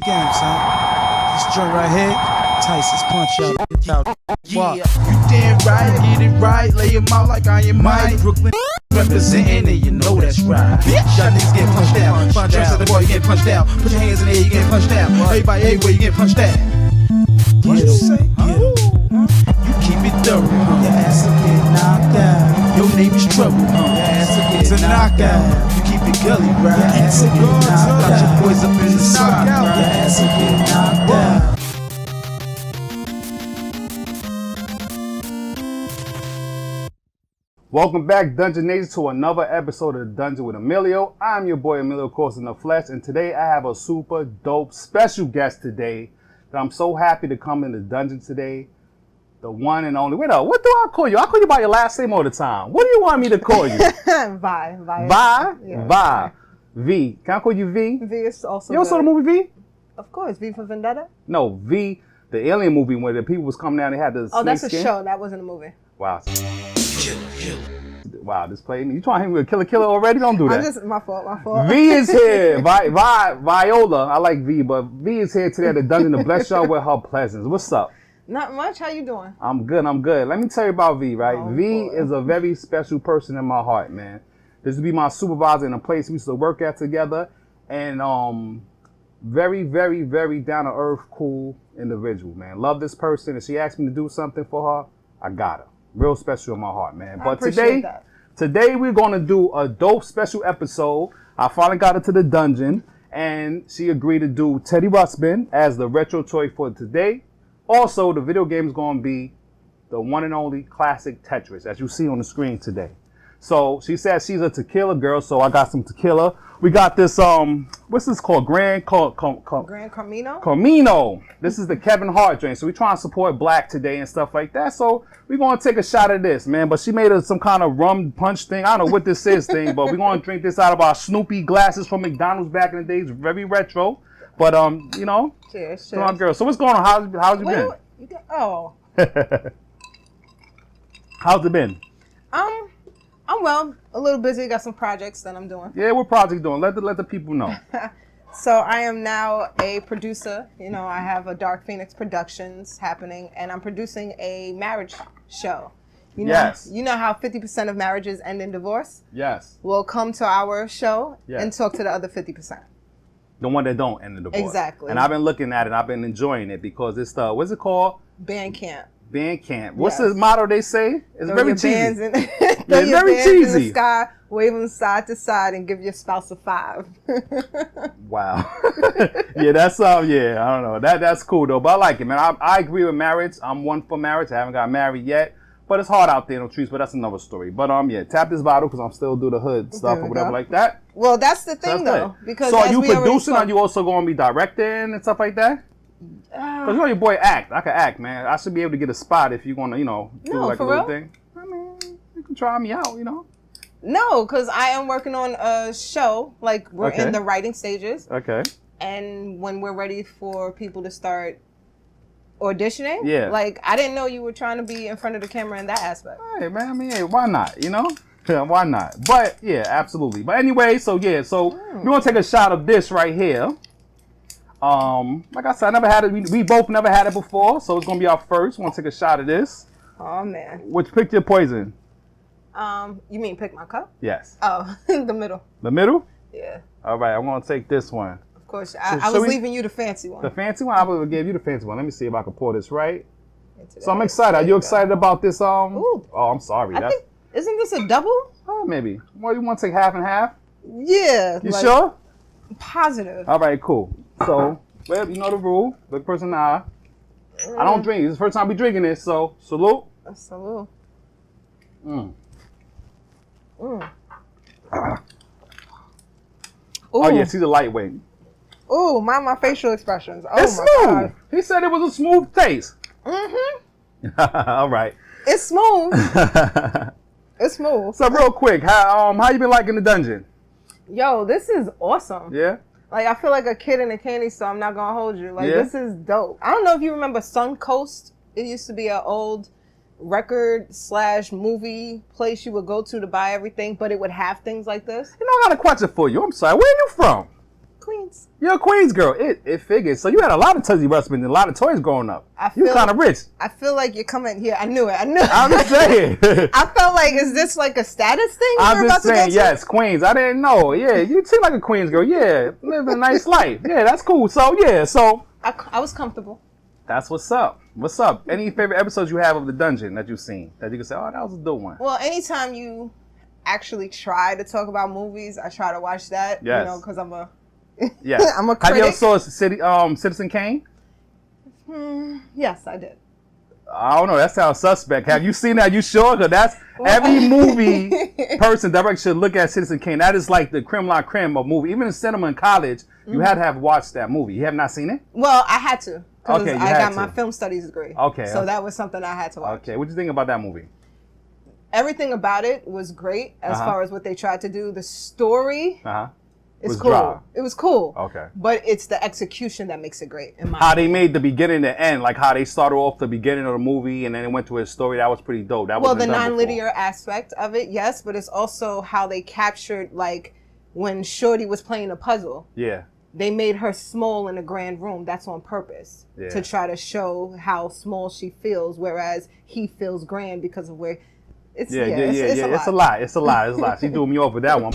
game, son. This joint right here, Tyson's punch out. Yeah, you damn right, get it right. Lay him out like I am Mike. Brooklyn representing it, you know that's right. Bitch, y'all niggas getting punched down. Find tracks at the boy, you getting punched down. Put your hands in the air, you getting punched down. Everybody everywhere, you getting punched down. What you say? You keep it thorough, your ass will get knocked out. Your name is trouble, your ass will get knocked out. You keep it gully, right? Your ass will get knocked out. Your boys up in the side, your ass will get knocked out. Welcome back, Dungeon Nation, to another episode of The Dungeon with Amillieo. I'm your boy Amillieo, of course, in the flesh, and today I have a super dope special guest today that I'm so happy to come in the dungeon today. The one and only. Wait up, what do I call you? I call you by your last name all the time. What do you want me to call you? Vi. Yeah. Vi. V. Can I call you V? V is also You ever saw the movie V? Of course, V for Vendetta. No, V, the alien movie where the people was coming down, they had the Oh, that's snake a skin. show. That wasn't a movie. Wow. Wow, this played me. You trying to hit me with a killer already? Don't do that. My fault. V is here. Viola. I like V, but V is here today at the dungeon to bless y'all with her presence. What's up? Not much. How you doing? I'm good. Let me tell you about V, right? Oh, V boy. is a very special person in my heart, man. This would be my supervisor in a place we used to work at together. And very, very, very down-to-earth, cool individual, man. Love this person. If she asked me to do something for her, I got her. Real special in my heart, man. I But appreciate that. Today we're going to do a dope special episode. I finally got her to the dungeon, and she agreed to do Teddy Ruxpin as the retro toy for today. Also, the video game is going to be the one and only classic Tetris, as you see on the screen today. So she said she's a tequila girl, so I got some tequila. We got this, what's this called? Grand Camino? Camino. This is the Kevin Hart drink. So we're trying to support black today and stuff like that. So we're going to take a shot of this, man. But she made some kind of rum punch thing. I don't know what this is thing, but we're going to drink this out of our Snoopy glasses from McDonald's back in the days. Very retro. But, you know. Cheers. Come on, girl. So what's going on? How's it been? Oh. How's it been? I'm well. A little busy. Got some projects that I'm doing. Yeah, what projects doing? Let the people know. So I am now a producer. You know, I have a Dark Phoenix Productions happening, and I'm producing a marriage show. You know, Yes. You know how 50% of marriages end in divorce? Yes. Well, come to our show Yes. and talk to the other 50%. The one that don't end the divorce. Exactly. And I've been looking at it. I've been enjoying it because it's the, what's it called? Bandcamp. Bandcamp. What's Yes. the motto they say? It's Throw very your cheesy. bands in, Yeah, throw your very bands in cheesy. the sky, wave them side to side, and give your spouse a 5. Wow. Yeah, that's yeah, I don't know. That's cool though. But I like it, man. I agree with marriage. I'm one for marriage. I haven't got married yet. But it's hard out there in the streets, but that's another story. But yeah, tap this bottle because I'm still do the hood stuff There or we whatever go. like that. Well, that's the thing, So that's though. good. Because so are as you we already producing? talked- Are you also going to be directing and stuff like that? Because you know your boy act. I can act, man. I should be able to get a spot if you're going to, do No, like a for little real? thing. I mean, you can try me out, No, because I am working on a show. Like, we're Okay. in the writing stages. Okay. And when we're ready for people to start auditioning, Yeah. like, I didn't know you were trying to be in front of the camera in that aspect. Hey, man, I mean, hey, why not, Yeah, why not? But, yeah, absolutely. But anyway, so we're going to take a shot of this right here. Like I said, I never had it. We both never had it before, so it's going to be our first. We're going to take a shot of this. Oh, man. Which pick your poison? You mean pick my cup? Yes. Oh, the middle. The middle? Yeah. All right, I'm going to take this one. Of course. So I should was we- leaving you the fancy one. The fancy one? I would have gave you the fancy one. Let me see if I can pour this right. Into So I'm that. excited. Are There you go. excited about this? Ooh. Oh, I'm sorry. I think, isn't this a double? Maybe. Well, you want to take half and half? Yeah. You sure? Positive. All right, cool. So, well, you know the rule. Look person in the eye. I don't drink. This is the first time we drinking this, so salute. Salute. Mm. Mm. Oh, yeah, she's a lightweight. Ooh, mind my facial expressions. Oh, It's my smooth. God. He said it was a smooth taste. Mm-hmm. All right. It's smooth. It's smooth. So real quick, how you been liking the dungeon? Yo, this is awesome. Yeah. Like, I feel like a kid in a candy store. I'm not gonna hold you. Like, Yeah? this is dope. I don't know if you remember Suncoast. It used to be an old record/movie place you would go to buy everything, but it would have things like this. You know, I got a question for you. I'm sorry. Where are you from? Queens. Queens. You're a Queens girl. It figures. So you had a lot of Teddy Ruxpin and a lot of toys growing up. You kind of rich. I feel like you're coming here. I knew it. I'm just saying. I felt like, is this like a status thing? I'm just saying, yes, Queens. I didn't know. Yeah, you seem like a Queens girl. Yeah, living a nice life. Yeah, that's cool. So, yeah, I was comfortable. That's what's up. What's up? Any favorite episodes you have of The Dungeon that you've seen that you can say, oh, that was a good one? Well, anytime you actually try to talk about movies, I try to watch that. Yes. You know, because I'm a I'm a critic. Have you ever saw Citizen Kane? Yes, I did. I don't know. That sounds suspect. Have you seen that? You sure? Because that's every movie person director should look at Citizen Kane. That is like the creme la creme of movie. Even in cinema in college, you had to have watched that movie. You have not seen it? Well, I had to. Because Okay, I got my film studies degree. Okay. So that was something I had to watch. Okay. What do you think about that movie? Everything about it was great as far as what they tried to do. The story is cool. Dry. It was cool. Okay. But it's the execution that makes it great. How they made the beginning and the end, like how they started off the beginning of the movie and then it went to a story, that was pretty dope. That well, the non-linear aspect of it, yes, but it's also how they captured, like, when Shorty was playing a puzzle. Yeah. They made her small in a grand room. That's on purpose. Yeah. To try to show how small she feels, whereas he feels grand because of where... It's a lot. It's a lot. She threw me off with that one.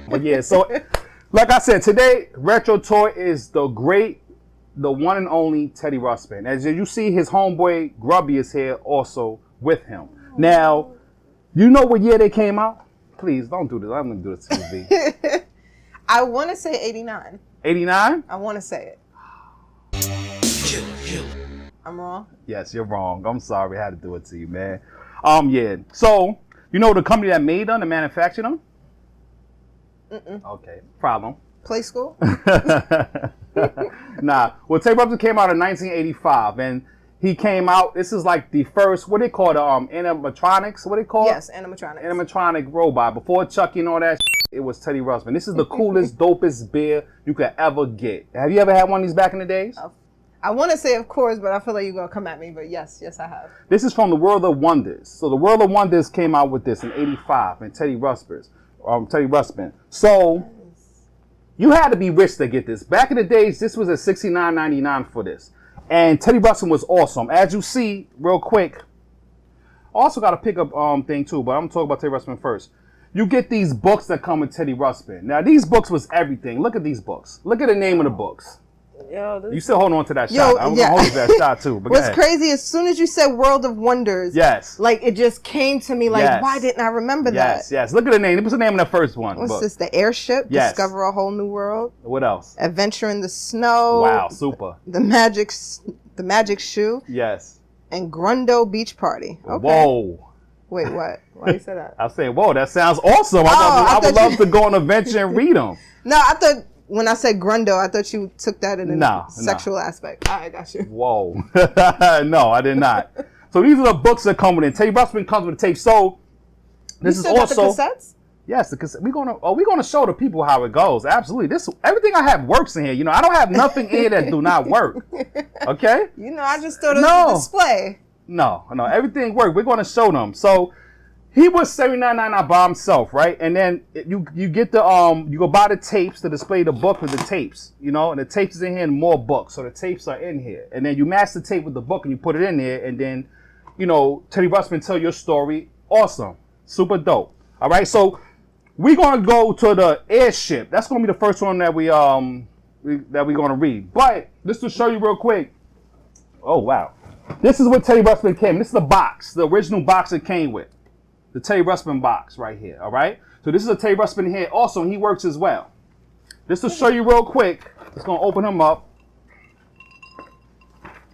But yeah, so like I said, today Retro Toy is the one and only Teddy Ruxpin. As you see, his homeboy Grubby is here also with him. Now, you know what year they came out? Please don't do this. I'm gonna do this to you. I want to say 89. 89? I want to say it. I'm wrong? Yes, you're wrong. I'm sorry. I had to do it to you, man. Yeah. So, you know the company that made them, that manufactured them? Okay. Problem. Play school? Nah. Well, Teddy Ruxpin came out in 1985, and he came out, this is like the first, what they call it, animatronics? What they call it? Yes, animatronics. Animatronic robot. Before Chucky and all that it was Teddy Ruxpin. This is the coolest, dopest beer you could ever get. Have you ever had one of these back in the days? I want to say, of course, but I feel like you're going to come at me. But yes, I have. This is from the World of Wonders. So the World of Wonders came out with this in 85 and Teddy Ruxpin. So you had to be rich to get this. Back in the days, this was at $69.99 for this. And Teddy Ruxpin was awesome. As you see, real quick, also got a pickup thing too, but I'm going to talk about Teddy Ruxpin first. You get these books that come with Teddy Ruxpin. Now, these books was everything. Look at these books. Look at the name of the books. You still holding on to that shot. I'm going to hold you to that shot too. But what's crazy, as soon as you said World of Wonders, like it just came to me like, why didn't I remember that? Yes. Look at the name. What's the name of the first one? What's this? The Airship? Yes. Discover a Whole New World? What else? Adventure in the Snow. Wow, super. The Magic Shoe. Yes. And Grundo Beach Party. Okay. Whoa. Wait, what? Why you say that? I say, whoa, that sounds awesome. I would love to go on an adventure and read them. No, I thought when I said Grundo, I thought you took that in a sexual aspect. All right, got you. Whoa. No, I did not. So these are the books that come with it. Teddy Ruxpin comes with a tape. So this is also got the cassettes? Yes, because we're gonna show the people how it goes. Absolutely. Everything I have works in here. You know, I don't have nothing in here that do not work. Okay? You know, I just thought it was a display. No, everything worked. We're gonna show them. So he was $79.99 by himself, right? And then you get the you go buy the tapes to display the book with the tapes, you know, and the tapes is in here and more books. So the tapes are in here. And then you match the tape with the book and you put it in there, and then, you know, Teddy Ruxpin tell your story. Awesome. Super dope. All right, so we're gonna go to the Airship. That's gonna be the first one that we're gonna read. But just to show you real quick. Oh wow. This is what Teddy Ruxpin came. This is the box, the original box it came with. The Teddy Ruxpin box right here, all right? So this is a Teddy Ruxpin here also, and he works as well. Just to show you real quick, just gonna open him up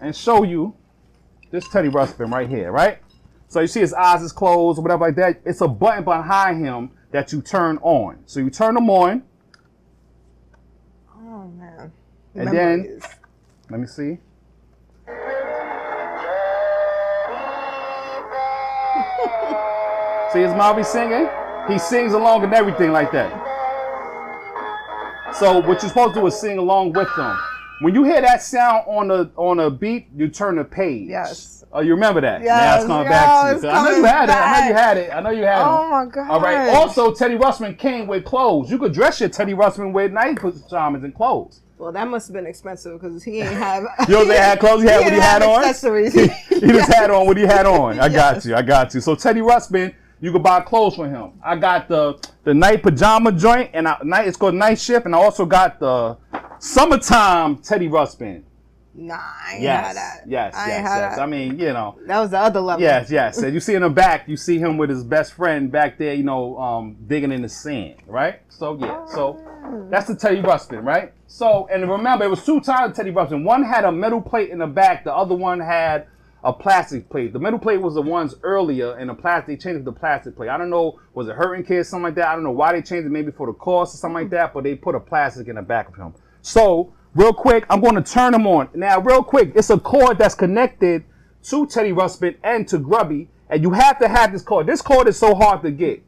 and show you this Teddy Ruxpin right here, right? So you see his eyes is closed or whatever like that. It's a button behind him that you turn on. So you turn them on. Oh man. And then, let me see. See his mouth, he's singing? He sings along and everything like that. So what you're supposed to do is sing along with them. When you hear that sound on a beat, you turn the page. Yes. Oh, you remember that? Yes. Now it's coming back to you. I know you had it. I know you had it. Oh my God. All right. Also, Teddy Ruxpin came with clothes. You could dress your Teddy Ruxpin with night pajamas and clothes. Well, that must have been expensive because he ain't have. You know they had clothes. He had what he had on. Accessories. He just had on what he had on. I got you. So Teddy Ruxpin, you can buy clothes for him. I got the night pajama joint, and it's called Night Shift, and I also got the summertime Teddy Ruxpin. Nah, I ain't had that. Yes. That. I mean, you know. That was the other level. Yes. And you see in the back, you see him with his best friend back there, you know, digging in the sand, right? So, yeah. So, that's the Teddy Ruxpin, right? So, and remember, it was 2 times Teddy Ruxpin. One had a metal plate in the back. The other one had a plastic plate. The metal plate was the ones earlier, and they changed it to the plastic plate. I don't know, was it hurting kids, something like that? I don't know why they changed it, maybe for the cost or something like that, but they put a plastic in the back of him. So, real quick, I'm going to turn him on. Now, real quick, it's a cord that's connected to Teddy Ruxpin and to Grubby, and you have to have this cord. This cord is so hard to get.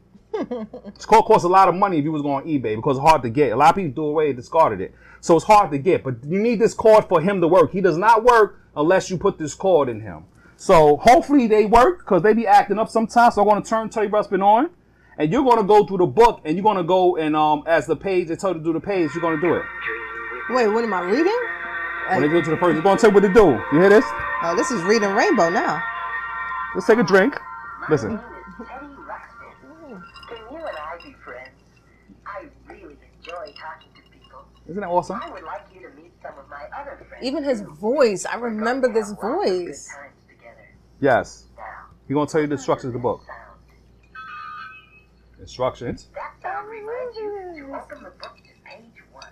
This cord costs a lot of money if you was going on eBay because it's hard to get. A lot of people threw away and discarded it. So it's hard to get, but you need this cord for him to work. He does not work unless you put this cord in him. So hopefully they work because they be acting up sometimes. So I'm going to turn Teddy Ruxpin on, and you're going to go through the book, and you're going to go and as the page, they tell you to do the page, you're going to do it. Wait, what am I reading? When they go to the first, you're going to tell you what to do. You hear this? Oh, this is Reading Rainbow now. Let's take a drink. Listen. Teddy Ruxpin. Can you and I be friends? I really enjoy talking to people. Isn't that awesome? I would like you to meet some of my other friends. Even his voice, I remember this voice. Yes. Now, He's going to tell you the instructions of the book. sound. Instructions. That sound reminds you to open the book to page 1.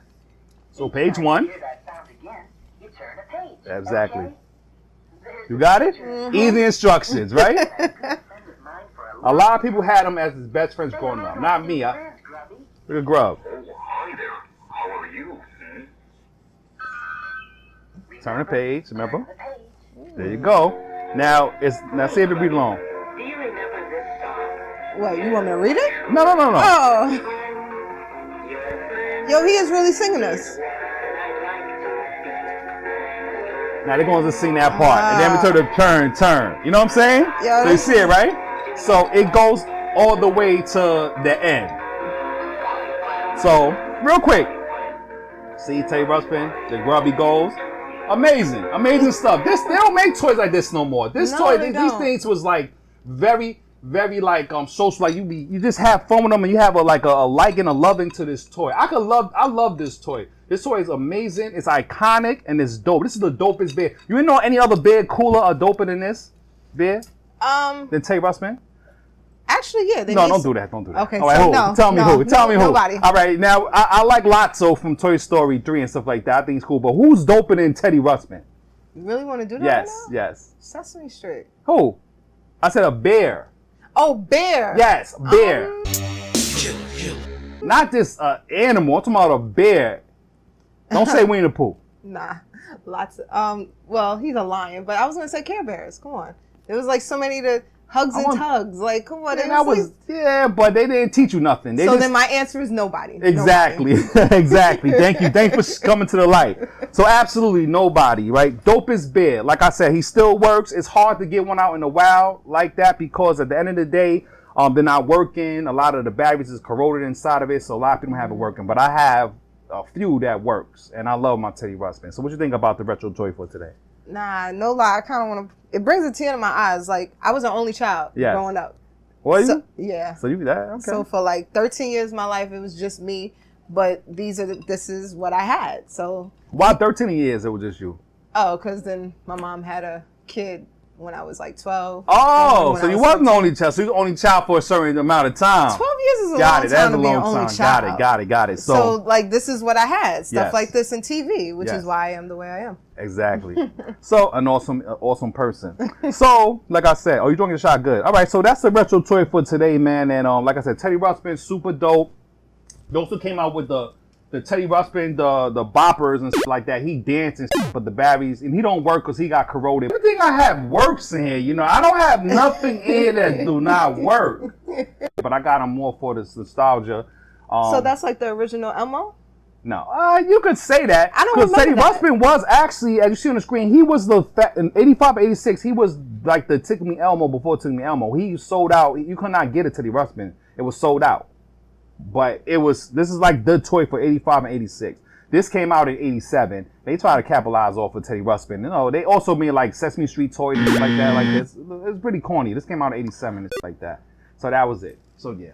So page 1. Hear that sound again, you turn a page. Exactly. Okay? There's You got it? Mm-hmm. Easy instructions, right? a friend of mine for A lot of people had him as his best friends growing up. Not me. friends, Grubby. Look at Grub. Oh, hi there. How are you? Turn the page, remember? The page. There you go. Now see if it read along. Do you remember this song? What, you want me to read it? No. Oh. Yo, he is really singing this. Now they're going to sing that part, and then we turn the turn. You know what I'm saying? Yeah. So you see it, right? So it goes all the way to the end. So real quick, see Teddy Ruxpin, the Grubby goes. Amazing stuff. They don't make toys like this no more. These things was like very like social. Like you just have fun with them, and you have a liking, a loving to this toy. I love this toy. This toy is amazing. It's iconic and it's dope. This is the dopest bear. You didn't know any other bear cooler or doper than this bear? Than Teddy Ruxpin? Actually, yeah. Don't do that. Okay, All right, so who? no. Tell me who. Tell me who. Nobody. All right, now I like Lotso from Toy Story 3 and stuff like that. I think it's cool. But who's doper than Teddy Ruxpin? You really want to do that Yes, right now? yes. Sesame Street. Who? I said a bear. Oh, bear. Yes, bear. Not this animal. I'm talking about a bear. Don't say Winnie the Pooh. Nah, lots of, well, he's a lion, but I was going to say Care Bears. Come on. There was like so many hugs and tugs. Like, come on. But they didn't teach you nothing. Then my answer is nobody. Exactly. Nobody. Exactly. Thanks for coming to the light. So absolutely nobody, right? Dopest bear. Like I said, he still works. It's hard to get one out in the wild like that because at the end of the day, they're not working. A lot of the batteries is corroded inside of it, so a lot of people don't have it working. But I have a few that works, and I love my Teddy Ruxpin. So what you think about the retro toy for today? Nah, no lie. I kind of want to. It brings a tear to my eyes. Like, I was an only child growing up. Were you? Yeah. So you that? Okay. So for like 13 years of my life, it was just me. But this is what I had. So. Why 13 years it was just you? Oh, because then my mom had a kid when I was like 12. Oh, so you wasn't the only child. So you were the only child for a certain amount of time. 12 years is a long time to be an only child. Got it. So like, this is what I had. Stuff like this in TV, which Yes. is why I am the way I am. Exactly. So an awesome person. So like I said, you drinking a shot? Good. All right. So that's the retro toy for today, man. And like I said, Teddy Ruxpin, super dope. They also came out with the Teddy Ruxpin, the boppers and stuff like that. He danced and stuff, but the batteries, and he don't work because he got corroded. Everything I have works in here. You know, I don't have nothing in here that do not work. But I got them more for this nostalgia. So that's like the original Elmo? No, you could say that. I don't because Teddy remember that. Ruxpin was actually, as you see on the screen, he was in 85, 86. He was like the Tickle Me Elmo before Tickle Me Elmo. He sold out. You could not get a Teddy Ruxpin. It was sold out. But this is like the toy for 85 and 86. This came out in 87. They try to capitalize off of Teddy Ruxpin. You know, they also made like Sesame Street toys and stuff like that. Like this, it's pretty corny. This came out in 87 and stuff like that. So that was it. So yeah.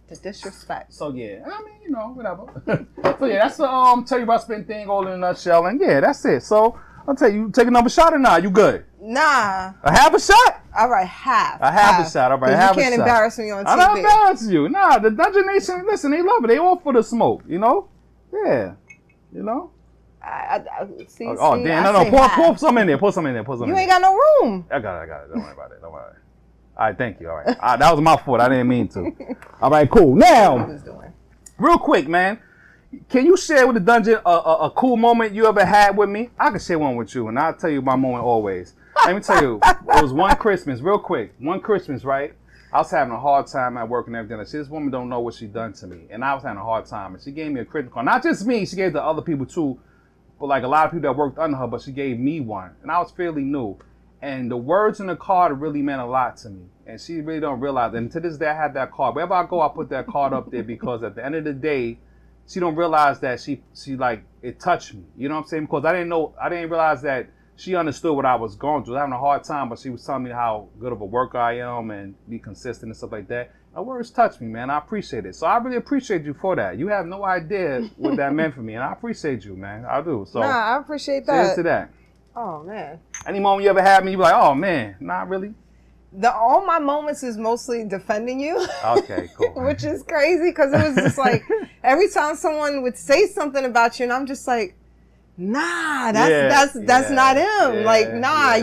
The disrespect. So yeah, I mean, you know, whatever. So yeah, that's the Teddy Ruxpin thing all in a nutshell. And yeah, that's it. So I'll tell you, take another shot or not? You good? Nah. A half a shot? All right, half. A half a shot. All right, half a shot. You can't embarrass me on TV. I'm not embarrassing you. Nah, the Dungeon Nation, listen, they love it. They all for the smoke, you know? Yeah. You know? See, oh, damn. No. Pour some in there. Pour some in there. You ain't got no room. I got it. Don't worry about it. Don't worry. All right, thank you. All right. That was my fault. I didn't mean to. All right, cool. Now, real quick, man. Can you share with the Dungeon a cool moment you ever had with me? I can share one with you, and I'll tell you my moment always. Let me tell you, it was one Christmas, real quick. One Christmas, right? I was having a hard time at work and everything. I said, this woman don't know what she done to me. And I was having a hard time. And she gave me a Christmas card. Not just me, she gave it to other people too. But like a lot of people that worked under her, but she gave me one. And I was fairly new. And the words in the card really meant a lot to me. And she really don't realize it. And to this day, I have that card. Wherever I go, I put that card up there because at the end of the day, she don't realize that she like, it touched me. You know what I'm saying? Because I didn't realize that she understood what I was going through. I was having a hard time, but she was telling me how good of a worker I am and be consistent and stuff like that. Her words touched me, man. I appreciate it. So I really appreciate you for that. You have no idea what that meant for me. And I appreciate you, man. I do. So I appreciate that. Cheers to that. Oh, man. Any moment you ever had me, you be like, oh, man, not really? All my moments is mostly defending you. Okay, cool. Which is crazy because it was just like every time someone would say something about you and I'm just like, nah, that's not him.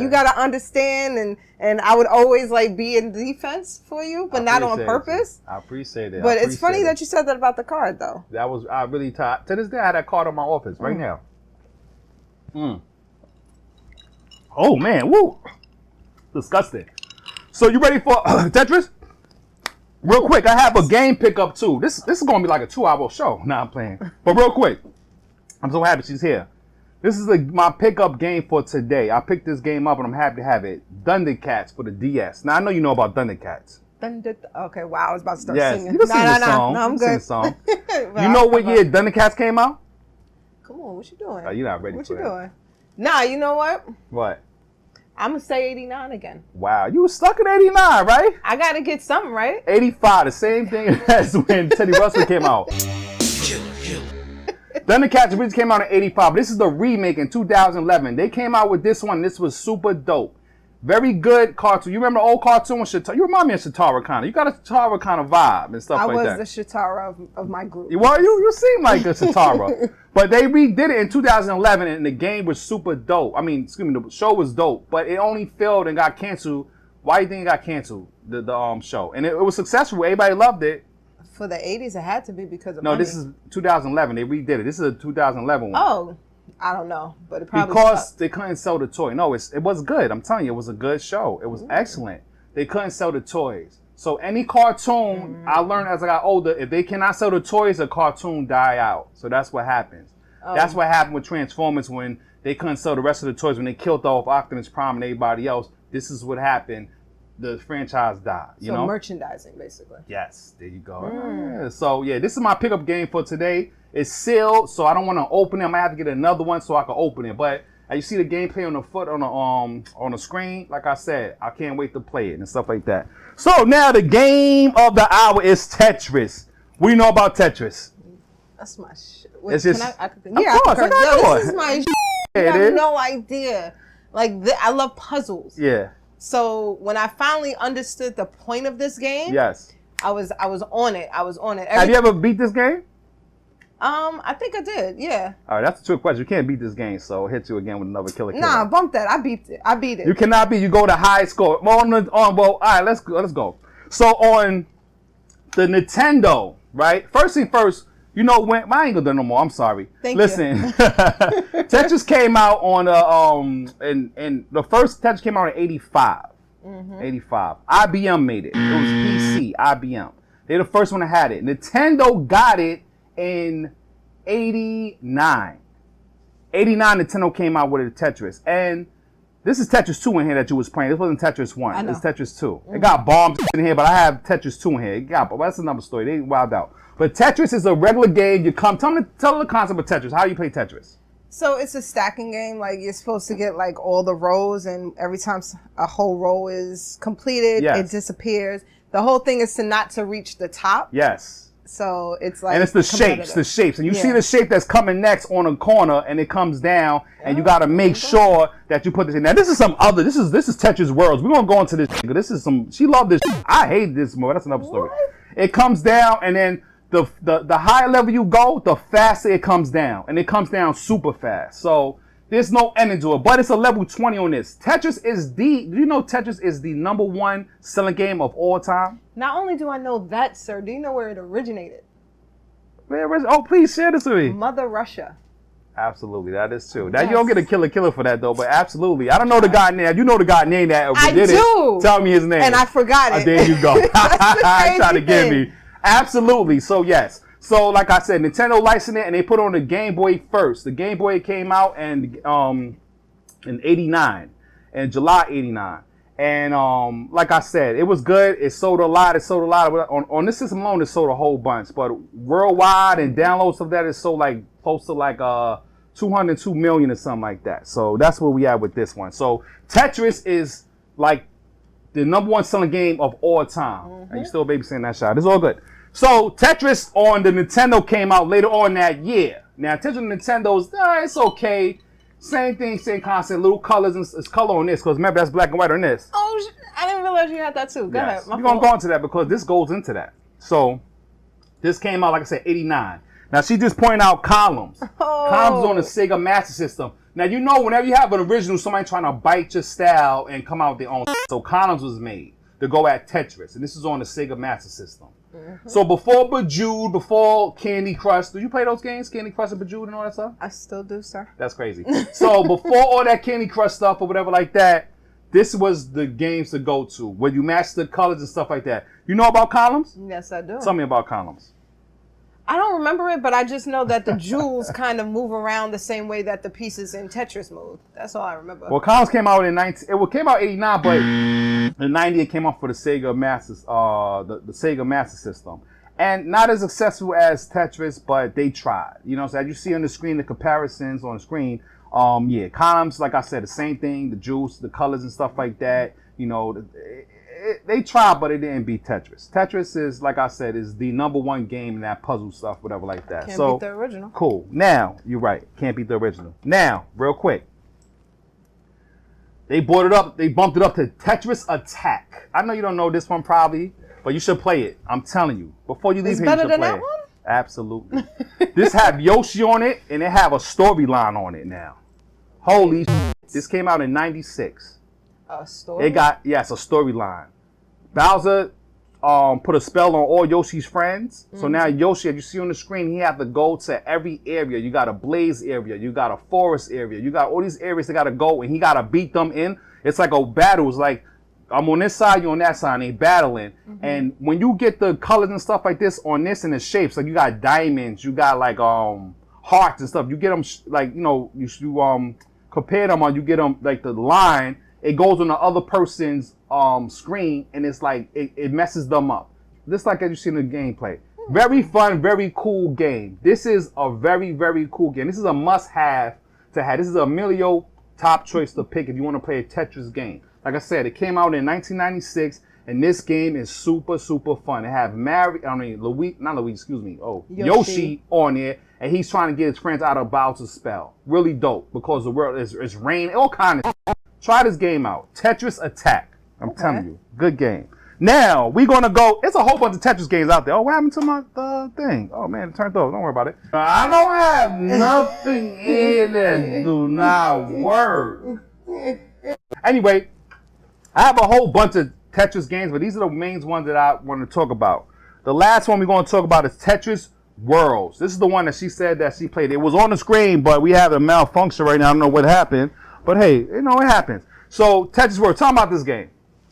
You gotta understand and I would always like be in defense for you, but not on purpose. I appreciate it. But it's funny that you said that about the card though. That was I really to this day I had that card in my office right now. Oh man, woo. Disgusting. So you ready for Tetris? Real quick, I have a game pickup too. This is gonna be like a 2-hour show. Nah, I'm playing. But real quick, I'm so happy she's here. This is my pickup game for today. I picked this game up and I'm happy to have it. Thundercats for the DS. Now I know you know about Thundercats. Okay, wow, I was about to start yes, singing. You can sing the song. No, I'm good. Sing the song. You know what year Thundercats came out? Come on, what you doing? You're not ready what for you that. doing? Nah, you know what? What? I'm going to say 89 again. Wow, you were stuck at 89, right? I got to get something, right? 85, the same thing as when Teddy Ruxpin came out. Thundercats originally came out in 85, but this is the remake in 2011. They came out with this one. This was super dope. Very good cartoon. You remember the old cartoon with Shatara? You remind me of Shatara kind of. You got a Shatara kind of vibe and stuff like that. I was the Shatara of my group. You seem like a Shatara. But they redid it in 2011 and the game was super dope. I mean, the show was dope, but it only failed and got canceled. Why do you think it got canceled, the show? And it was successful. Everybody loved it. For the 80s, it had to be because of No, money. This is 2011. They redid it. This is a 2011 one. Oh, I don't know, but it probably because they couldn't sell the toy. No, it was good. I'm telling you, it was a good show. It was excellent. They couldn't sell the toys. So any cartoon, I learned as I got older, if they cannot sell the toys, the cartoon die out. So that's what happens. Oh. That's what happened with Transformers when they couldn't sell the rest of the toys. When they killed off Optimus Prime and everybody else, this is what happened. The franchise died. You know? Merchandising, basically. Yes, there you go. Yeah. So yeah, this is my pickup game for today. It's sealed, so I don't want to open it. I might have to get another one so I can open it. But as you see the gameplay on the screen, like I said, I can't wait to play it and stuff like that. So now the game of the hour is Tetris. What do you know about Tetris? That's my shit. It's just, of course. This is my shit. You have no idea. Like, I love puzzles. Yeah. So when I finally understood the point of this game, yes, I was on it. Have you ever beat this game? I think I did. Yeah. All right, that's a trick question. You can't beat this game, so I'll hit you again with another killer. Nah, bump that. I beat it. You cannot beat. You go to high score. Well, all right, let's go. So on the Nintendo, right? First thing first. You know when I ain't gonna do no more. I'm sorry. Listen, Tetris came out on and the first Tetris came out in 85. 85. IBM made it. It was PC. IBM. They're the first one that had it. Nintendo got it in 89. 89, Nintendo came out with a Tetris. And this is Tetris 2 in here that you was playing. This wasn't Tetris 1. It's Tetris 2. It got bombs in here, but I have Tetris 2 in here. But that's another story. They wild out. But Tetris is a regular game. You come, tell the concept of Tetris. How you play Tetris? So it's a stacking game. Like you're supposed to get like all the rows, and every time a whole row is completed, it disappears. The whole thing is not to reach the top. Yes. So it's like, and it's the shapes, and you see the shape that's coming next on a corner, and it comes down, and you got to make sure that you put this in. Now this is this is Tetris Worlds. We're gonna go into this. This is she loved this. I hate this movie. That's another story. It comes down, and then the higher level you go, the faster it comes down, and it comes down super fast. So there's no ending to it, but it's a level 20 on this. Tetris is do you know Tetris is the #1 selling game of all time? Not only do I know that, sir, do you know where it originated? Oh, please share this with me. Mother Russia. Absolutely, that is true. Now you don't get a killer for that though, but absolutely. I don't know the guy name. You know the guy name that did it. I do. Tell me his name. And I forgot it. There you go. Trying to get me. Absolutely. So yes. So like I said, Nintendo licensed it and they put it on the Game Boy first. The Game Boy came out in '89, in July '89. And like I said, it was good. It sold a lot. On this system alone, it sold a whole bunch. But worldwide and downloads of that, it sold like close to like 202 million or something like that. So that's where we at with this one. So Tetris is like the #1 selling game of all time. And you still babysitting that shot. It's all good. So Tetris on the Nintendo came out later on that year. Now Tetris on Nintendo's, it's okay. Same thing, same concept, little colors, and it's color on this, because remember that's black and white on this. Oh, I didn't realize you had that too. Go ahead. We're going to go into that because this goes into that. So this came out, like I said, '89. Now she just pointed out columns. Columns on the Sega Master System. Now you know whenever you have an original, somebody trying to bite your style and come out with their own. So columns was made to go at Tetris, and this is on the Sega Master System. So before Bejeweled, before Candy Crush, do you play those games? Candy Crush and Bejeweled and all that stuff? I still do, sir. That's crazy. So before all that Candy Crush stuff or whatever like that, this was the games to go to, where you match the colors and stuff like that. You know about columns? Yes, I do. Tell me about columns. I don't remember it, but I just know that the jewels kind of move around the same way that the pieces in Tetris move. That's all I remember. Well, columns came out in came out '89, but in '90 it came out for the Sega Masters, the Sega Master System, and not as successful as Tetris, but they tried. You know, so as you see on the screen, the comparisons on the screen. Columns, like I said, the same thing, the jewels, the colors and stuff like that. You know, they tried, but it didn't beat Tetris. Tetris is, like I said, is the #1 game in that puzzle stuff, whatever like that. Can't beat the original. Cool. Now, you're right. Can't beat the original. Now, real quick. They brought it up. They bumped it up to Tetris Attack. I know you don't know this one probably, but you should play it. I'm telling you. Before you leave here, you should play it. It's better than that one? Absolutely. This have Yoshi on it, and it have a storyline on it now. Holy shit. This came out in '96. A story? It got, yes, a storyline. Bowser put a spell on all Yoshi's friends. So now Yoshi, as you see on the screen, he have to go to every area. You got a blaze area. You got a forest area. You got all these areas that got to go, and he got to beat them in. It's like a battle. It's like, I'm on this side, you're on that side, and they battling. And when you get the colors and stuff like this on this and the shapes, like you got diamonds, you got like hearts and stuff. You get them, like, you know, you compare them on, you get them like the line. It goes on the other person's screen, and it's like it messes them up. Just like as you see in the gameplay. Very fun, very cool game. This is a very, very cool game. This is a must-have to have. This is Amillieo top choice to pick if you want to play a Tetris game. Like I said, it came out in 1996, and this game is super, super fun. It have Yoshi on it, and he's trying to get his friends out of Bowser's spell. Really dope, because the world is rain, all kind of. Try this game out. Tetris Attack. I'm telling you. Good game. Now, we're going to go. It's a whole bunch of Tetris games out there. Oh, what happened to my thing? Oh, man, it turned off. Don't worry about it. I don't have nothing in that do not work. Anyway, I have a whole bunch of Tetris games, but these are the main ones that I want to talk about. The last one we're going to talk about is Tetris Worlds. This is the one that she said that she played. It was on the screen, but we have a malfunction right now. I don't know what happened. But hey, you know, it happens. So, Tetris World, talk about this game.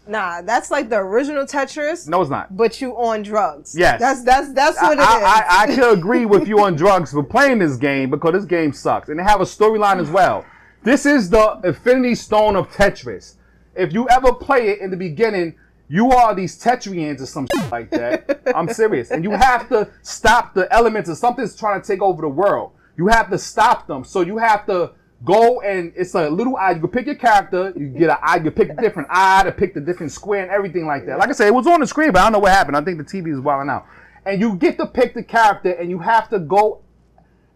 Nah, that's like the original Tetris. No, it's not. But you on drugs. Yes. That's what it is. I could agree with you on drugs for playing this game because this game sucks. And they have a storyline as well. This is the Infinity Stone of Tetris. If you ever play it in the beginning, you are these Tetrians or some shit like that. I'm serious. And you have to stop the elements of something's trying to take over the world. You have to stop them. So you have to go and it's a little eye. You can pick your character. You get an eye. You pick a different eye to pick the different square and everything like that. Like I said, it was on the screen, but I don't know what happened. I think the TV is wilding out. And you get to pick the character, and you have to go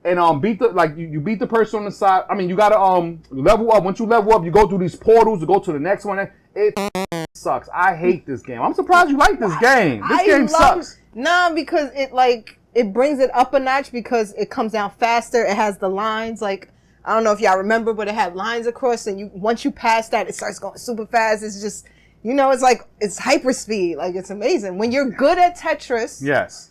and beat the you beat the person on the side. I mean, you gotta level up. Once you level up, you go through these portals to go to the next one. It sucks. I hate this game. I'm surprised you like this game. This game sucks. Nah, because it brings it up a notch because it comes down faster. It has the lines like. I don't know if y'all remember, but it had lines across, and once you pass that, it starts going super fast. It's just, it's hyper speed. Like, it's amazing. When you're good at Tetris. Yes.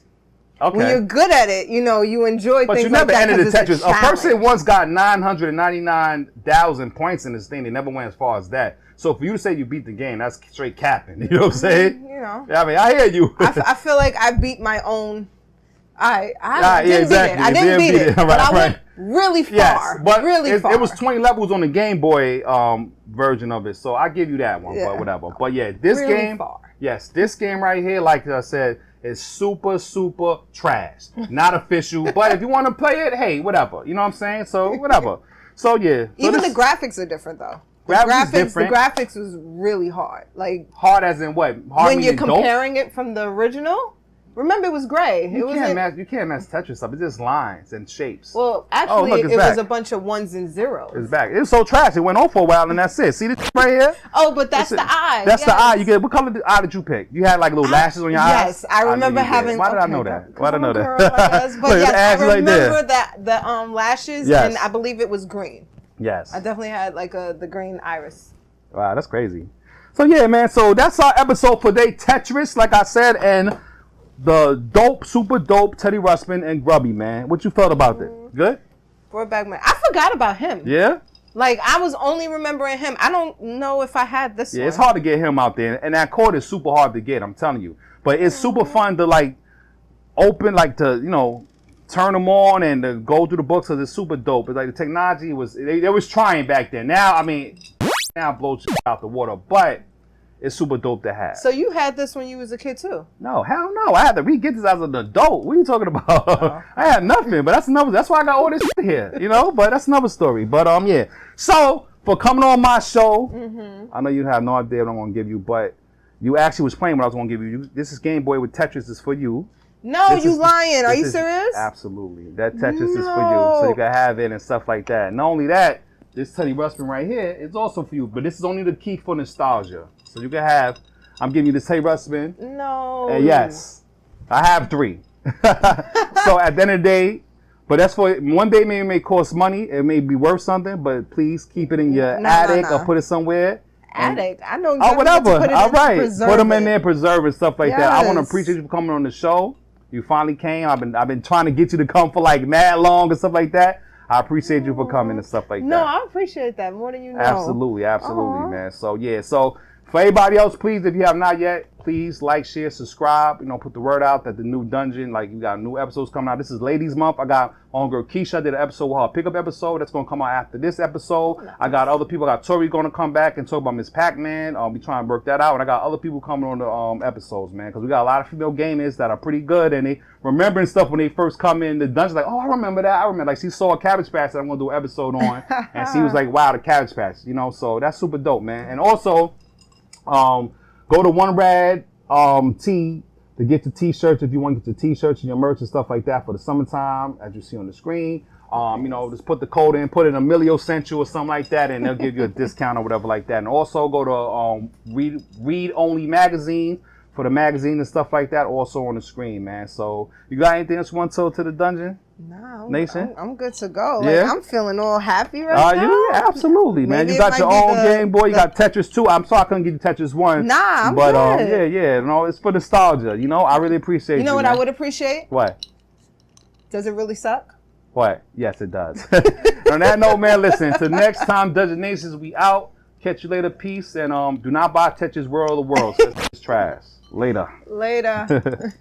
Okay. When you're good at it, you enjoy but things you never like that. ended the Tetris. A person once got 999,000 points in this thing. They never went as far as that. So for you to say you beat the game, that's straight capping. You know what I'm saying? Yeah, I mean, I hear you. I feel like I beat my own. I didn't beat it. I didn't beat it. But I went really far. Yes, but really far. It was 20 levels on the Game Boy version of it, so I give you that one. Yeah. But whatever. But yeah, this really game. Far. Yes, this game right here, like I said, is super trash. Not official. But if you want to play it, hey, whatever. You know what I'm saying? So whatever. So yeah. So even the graphics are different though. The graphics was really hard. Like hard as in what? Hard when you're comparing it from the original. Remember, it was gray. You can't mess Tetris up. It's just lines and shapes. Well, actually, it was a bunch of ones and zeros. It's back. It was so trash. It went on for a while, and that's it. See this right here? Oh, but that's the eye. That's the eye. You get. What color eye did you pick? You had like little lashes on your eyes? Yes, I remember having. Why did I know that? Why did I know that? Girl, I guess. But yes, I remember that the lashes, and I believe it was green. Yes. I definitely had like the green iris. Wow, that's crazy. So yeah, man. So that's our episode for today. Tetris, like I said, and the super dope Teddy Ruxpin and Grubby, man. What you felt about this? Good? Brought back man. I forgot about him. Yeah? Like, I was only remembering him. I don't know if I had this one. Yeah, it's hard to get him out there. And that chord is super hard to get, I'm telling you. But it's super fun to, like, open, like, to, turn them on and to go through the books because it's super dope. It's like the technology was, they was trying back then. Now, I mean, now it blows out the water. But it's super dope to have. So you had this when you was a kid too? No, hell no. I had to re-get this as an adult. What are you talking about? I had nothing, but that's why I got all this shit here, But that's another story. But yeah. So for coming on my show, I know you have no idea what I'm gonna give you, but you actually was playing what I was gonna give you. This is Game Boy with Tetris is for you. No, you lying. Are you serious? Absolutely. That Tetris is for you. So you can have it and stuff like that. Not only that, this Teddy Ruxpin right here is also for you, but this is only the key for nostalgia. So you can have, I'm giving you this Teddy Ruxpin. No. And yes, I have 3. So at the end of the day, but that's for, one day maybe it may cost money. It may be worth something, but please keep it in your attic or put it somewhere. Attic? I know exactly whatever. What to put it all in right. preserve Put them in it. there, preserve and stuff like that. I want to appreciate you for coming on the show. You finally came. I've been trying to get you to come for like mad long and stuff like that. I appreciate you for coming and stuff like that. No, I appreciate that more than you know. Absolutely, man. So yeah, so for everybody else, please, if you have not yet, please like, share, subscribe. Put the word out that the new dungeon, like you got new episodes coming out. This is Ladies Month. I got homegirl Keisha did an episode with her pickup episode. That's gonna come out after this episode. I got other people. I got Tori gonna come back and talk about Miss Pac-Man. We trying to work that out. And I got other people coming on the episodes, man, because we got a lot of female gamers that are pretty good and they remembering stuff when they first come in the dungeon. Like, oh, I remember that. I remember. Like, she saw a Cabbage Patch that I'm gonna do an episode on, and she was like, wow, the Cabbage Patch. So that's super dope, man. And also, go to One Rad T to get the t-shirts if you want to get the t-shirts and your merch and stuff like that for the summertime, as you see on the screen. Just put the code in, put in Amillieo sent you or something like that, and they'll give you a discount or whatever like that. And also go to Read Only Magazine for the magazine and stuff like that, also on the screen, man. So you got anything else you want to tell to the dungeon? No, Nation? I'm good to go. Yeah? Like, I'm feeling all happy right now. Yeah, absolutely, man. Maybe you got your own Game Boy. You got Tetris 2. I'm sorry I couldn't give you Tetris 1. Nah, I'm but, good. yeah. It's for nostalgia. I really appreciate you. You know what man. I would appreciate? What? Does it really suck? What? Yes, it does. On that note, man, listen. Till next time, Dungeon Nations, we out. Catch you later. Peace. And do not buy Tetris World of the World. It's trash. Later. Later.